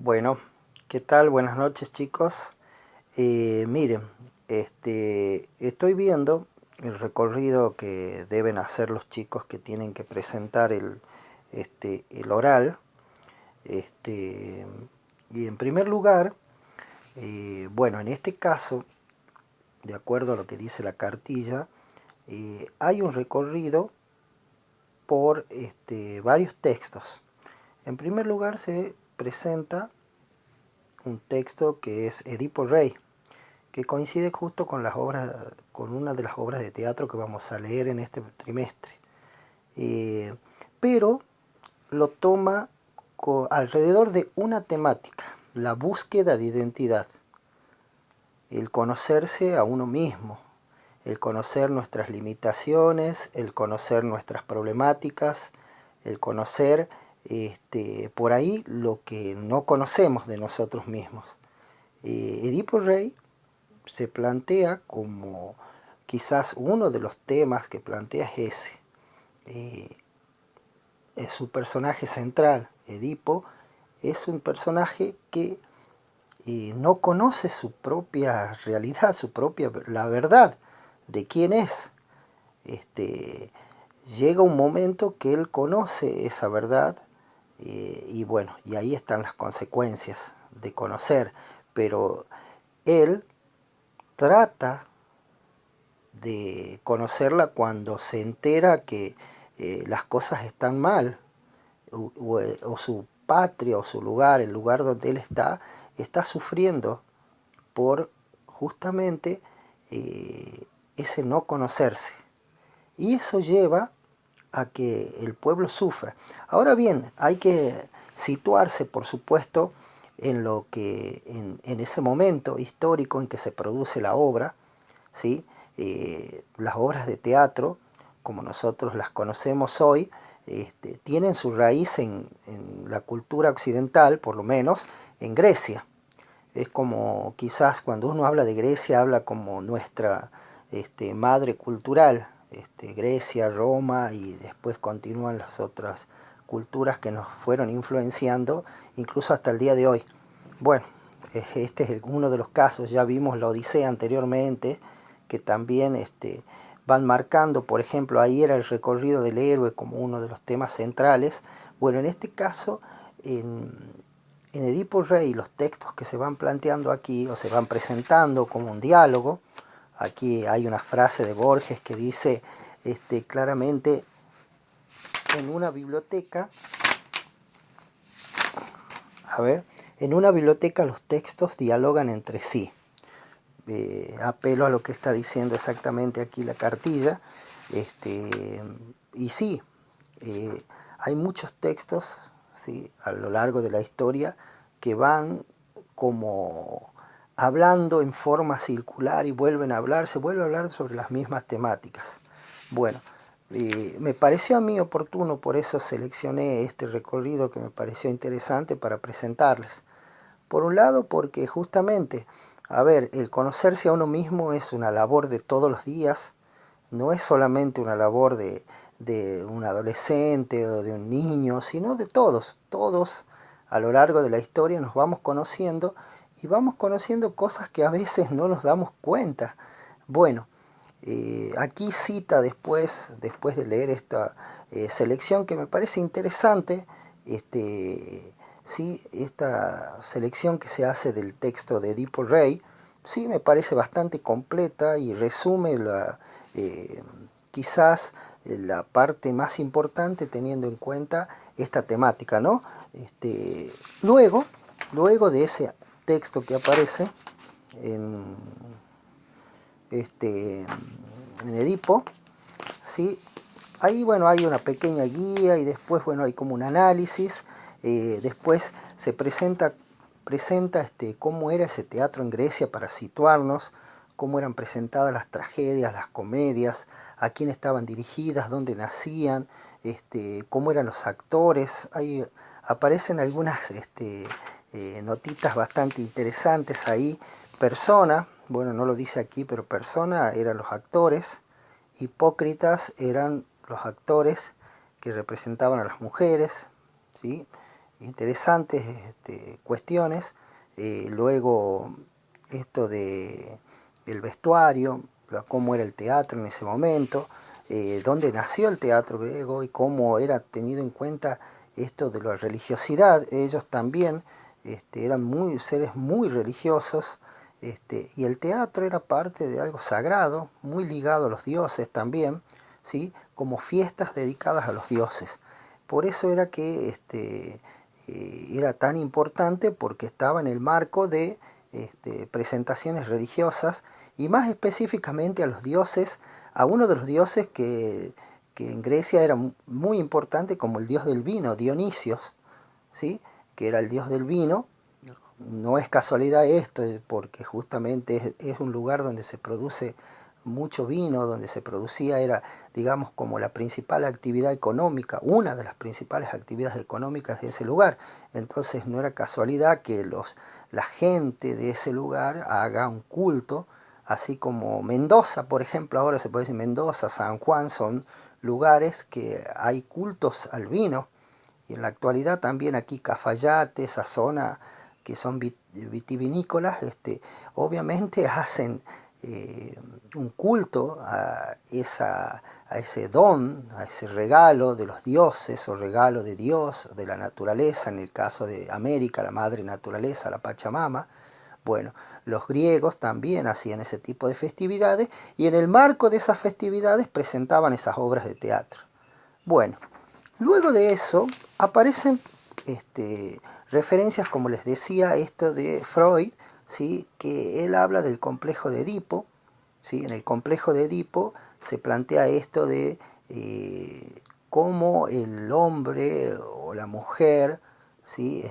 Bueno, ¿qué tal? Buenas noches, chicos. Miren, estoy viendo el recorrido que deben hacer los chicos que tienen que presentar el oral. Este, y en primer lugar, bueno, en este caso, de acuerdo a lo que dice la cartilla, hay un recorrido por varios textos. En primer lugar se presenta un texto que es Edipo Rey, que coincide justo con con una de las obras de teatro que vamos a leer en este trimestre. Pero lo toma alrededor de una temática, la búsqueda de identidad, el conocerse a uno mismo, el conocer nuestras limitaciones, el conocer nuestras problemáticas, el conocer por ahí lo que no conocemos de nosotros mismos. Edipo Rey se plantea como quizás uno de los temas que plantea es ese. Es su personaje central, Edipo, es un personaje que no conoce su propia realidad, la verdad de quién es. Llega un momento que él conoce esa verdad y bueno, y ahí están las consecuencias de conocer, pero él trata de conocerla cuando se entera que las cosas están mal o su patria o su lugar, el lugar donde él está sufriendo por justamente ese no conocerse. Y eso lleva a que el pueblo sufra. Ahora bien, hay que situarse, por supuesto, en ese momento histórico en que se produce la obra, ¿sí? Las obras de teatro, como nosotros las conocemos hoy, tienen su raíz en la cultura occidental, por lo menos en Grecia. Es como quizás cuando uno habla de Grecia, habla como nuestra madre cultural, Grecia, Roma, y después continúan las otras culturas que nos fueron influenciando, incluso hasta el día de hoy. Bueno, este es uno de los casos. Ya vimos la Odisea anteriormente, que también van marcando, por ejemplo, ahí era el recorrido del héroe como uno de los temas centrales. Bueno, en este caso, en Edipo Rey, los textos que se van planteando aquí, o se van presentando como un diálogo, aquí hay una frase de Borges que dice claramente, en una biblioteca, a ver, en una biblioteca los textos dialogan entre sí. Apelo a lo que está diciendo exactamente aquí la cartilla, y sí, hay muchos textos, ¿sí?, a lo largo de la historia que van como hablando en forma circular y se vuelve a hablar sobre las mismas temáticas. Bueno, me pareció a mí oportuno, por eso seleccioné este recorrido que me pareció interesante para presentarles. Por un lado, porque justamente, a ver, el conocerse a uno mismo es una labor de todos los días, no es solamente una labor de un adolescente o de un niño, sino de todos. Todos a lo largo de la historia nos vamos conociendo y vamos conociendo cosas que a veces no nos damos cuenta. Bueno, aquí cita después de leer esta selección que me parece interesante, sí, esta selección que se hace del texto de Edipo Rey, sí me parece bastante completa y resume quizás la parte más importante teniendo en cuenta esta temática, ¿no? Luego, luego de ese texto que aparece en, en Edipo, ¿sí? Ahí, bueno, hay una pequeña guía y después, bueno, hay como un análisis. Después se presenta cómo era ese teatro en Grecia para situarnos, cómo eran presentadas las tragedias, las comedias, a quién estaban dirigidas, dónde nacían, cómo eran los actores. Ahí aparecen algunas notitas bastante interesantes ahí. Persona, bueno, no lo dice aquí, pero Persona eran los actores, Hipócritas eran los actores que representaban a las mujeres, ¿sí? interesantes cuestiones. Luego esto del vestuario, cómo era el teatro en ese momento, dónde nació el teatro griego y cómo era tenido en cuenta esto de la religiosidad. Ellos también eran seres muy religiosos, y el teatro era parte de algo sagrado, muy ligado a los dioses también, ¿sí? Como fiestas dedicadas a los dioses. Por eso era que era tan importante, porque estaba en el marco de presentaciones religiosas, y más específicamente a los dioses, a uno de los dioses que en Grecia era muy importante, como el dios del vino, Dionisios, ¿sí? Que era el dios del vino. No es casualidad esto, porque justamente es un lugar donde se produce mucho vino, donde se producía, era, digamos, como la principal actividad económica, una de las principales actividades económicas de ese lugar. Entonces no era casualidad que la gente de ese lugar haga un culto, así como Mendoza, por ejemplo, ahora se puede decir Mendoza, San Juan, son lugares que hay cultos al vino. Y en la actualidad también aquí Cafayate, esa zona que son vitivinícolas, obviamente hacen un culto a ese don, a ese regalo de los dioses o regalo de Dios, de la naturaleza, en el caso de América, la madre naturaleza, la Pachamama. Bueno, los griegos también hacían ese tipo de festividades, y en el marco de esas festividades presentaban esas obras de teatro. Bueno, luego de eso aparecen referencias, como les decía, esto de Freud, ¿sí? Que él habla del complejo de Edipo, ¿sí? En el complejo de Edipo se plantea esto de cómo el hombre o la mujer, ¿sí?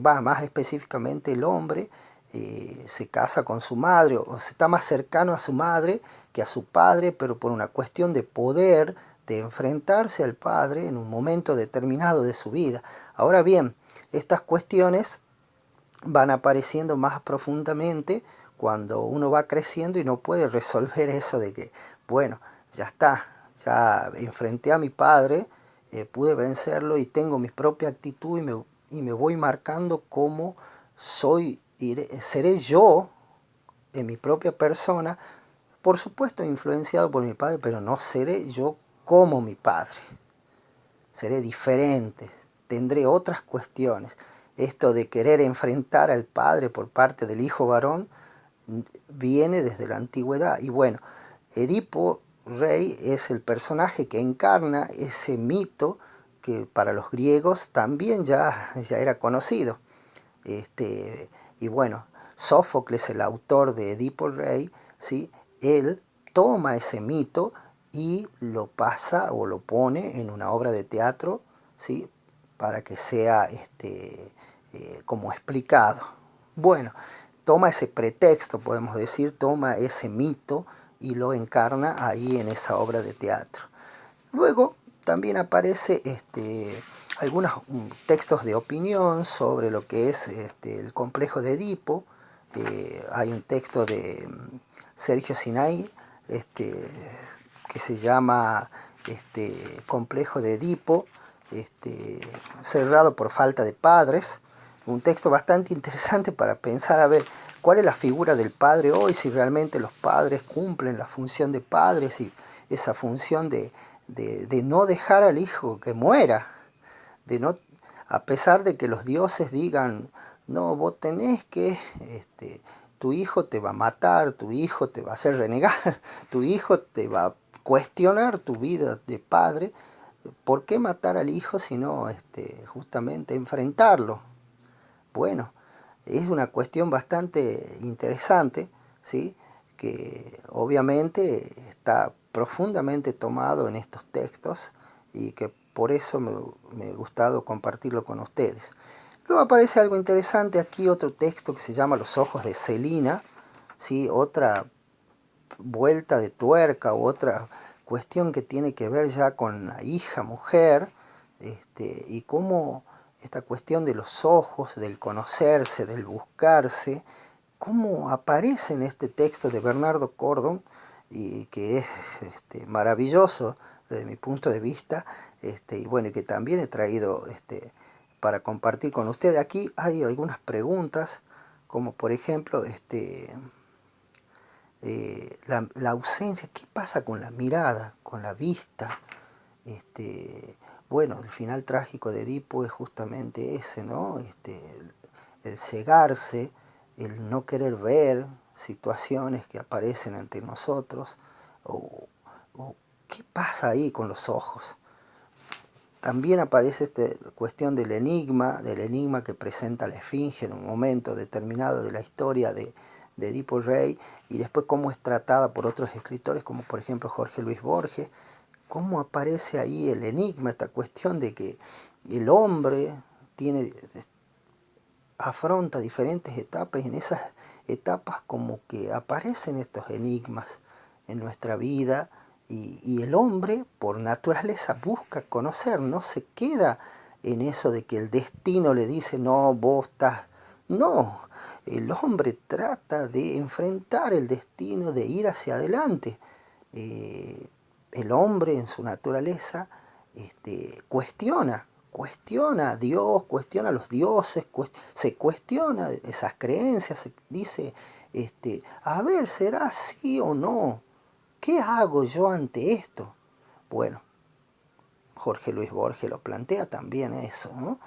Más específicamente el hombre, se casa con su madre, o se está más cercano a su madre que a su padre, pero por una cuestión de poder, de enfrentarse al padre en un momento determinado de su vida. Ahora bien, estas cuestiones van apareciendo más profundamente cuando uno va creciendo y no puede resolver eso de que, bueno, ya está, ya enfrenté a mi padre, pude vencerlo y tengo mi propia actitud, y me voy marcando cómo seré yo en mi propia persona, por supuesto influenciado por mi padre, pero no seré yo como mi padre, seré diferente, tendré otras cuestiones. Esto de querer enfrentar al padre por parte del hijo varón viene desde la antigüedad. Y bueno, Edipo Rey es el personaje que encarna ese mito que para los griegos también ya era conocido. Y bueno, Sófocles, el autor de Edipo Rey, ¿sí? Él toma ese mito y lo pasa o lo pone en una obra de teatro, ¿sí? Para que sea como explicado. Bueno, toma ese pretexto, podemos decir, toma ese mito y lo encarna ahí en esa obra de teatro. Luego también aparece algunos textos de opinión sobre lo que es el complejo de Edipo. Hay un texto de Sergio Sinai, que se llama Complejo de Edipo, cerrado por falta de padres. Un texto bastante interesante para pensar a ver cuál es la figura del padre hoy, si realmente los padres cumplen la función de padres, y esa función de no dejar al hijo que muera, de no, a pesar de que los dioses digan, no, vos tenés que, tu hijo te va a matar, tu hijo te va a hacer renegar, tu hijo te va a cuestionar tu vida de padre. ¿Por qué matar al hijo sino justamente enfrentarlo? Bueno, es una cuestión bastante interesante, ¿sí? Que obviamente está profundamente tomado en estos textos, y que por eso me ha gustado compartirlo con ustedes. Luego aparece algo interesante aquí, otro texto que se llama Los ojos de Celina, ¿sí? Otra vuelta de tuerca u otra cuestión que tiene que ver ya con la hija mujer, y cómo esta cuestión de los ojos, del conocerse, del buscarse, cómo aparece en este texto de Bernardo Cordon, y que es maravilloso desde mi punto de vista, y bueno, y que también he traído para compartir con ustedes. Aquí hay algunas preguntas, como por ejemplo, la ausencia, ¿qué pasa con la mirada, con la vista? Bueno, el final trágico de Edipo es justamente ese, ¿no? El cegarse, el no querer ver situaciones que aparecen ante nosotros, o, o qué pasa ahí con los ojos. También aparece esta cuestión del enigma que presenta la Esfinge en un momento determinado de la historia de Edipo Rey, y después cómo es tratada por otros escritores, como por ejemplo Jorge Luis Borges, cómo aparece ahí el enigma, esta cuestión de que el hombre afronta diferentes etapas, y en esas etapas como que aparecen estos enigmas en nuestra vida, y el hombre por naturaleza busca conocer, no se queda en eso de que el destino le dice, no, vos estás... No, el hombre trata de enfrentar el destino, de ir hacia adelante. El hombre en su naturaleza cuestiona a Dios, cuestiona a los dioses, se cuestiona esas creencias, se dice, a ver, ¿será así o no? ¿Qué hago yo ante esto? Bueno, Jorge Luis Borges lo plantea también eso, ¿no?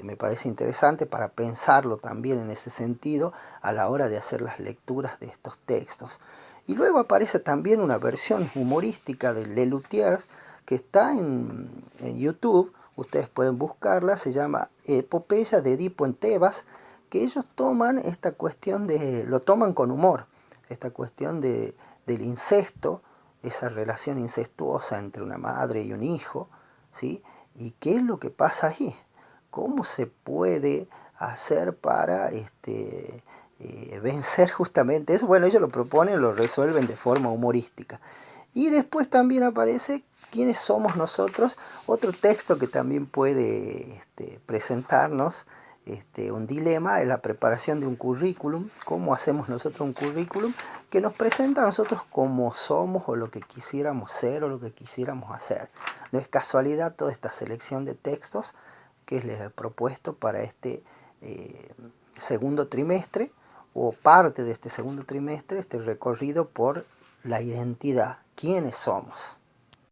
Me parece interesante para pensarlo también en ese sentido a la hora de hacer las lecturas de estos textos. Y luego aparece también una versión humorística de Lelutiers que está en YouTube, ustedes pueden buscarla, se llama Epopeya de Edipo en Tebas, que ellos toman esta cuestión lo toman con humor, esta cuestión del incesto, esa relación incestuosa entre una madre y un hijo, ¿sí? ¿Y qué es lo que pasa ahí? ¿Cómo se puede hacer para vencer justamente eso? Bueno, ellos lo proponen, lo resuelven de forma humorística. Y después también aparece quiénes somos nosotros, otro texto que también puede presentarnos un dilema en la preparación de un currículum, cómo hacemos nosotros un currículum que nos presenta a nosotros como somos o lo que quisiéramos ser o lo que quisiéramos hacer. No es casualidad toda esta selección de textos que les he propuesto para este segundo trimestre, o parte de este segundo trimestre, este recorrido por la identidad, quiénes somos.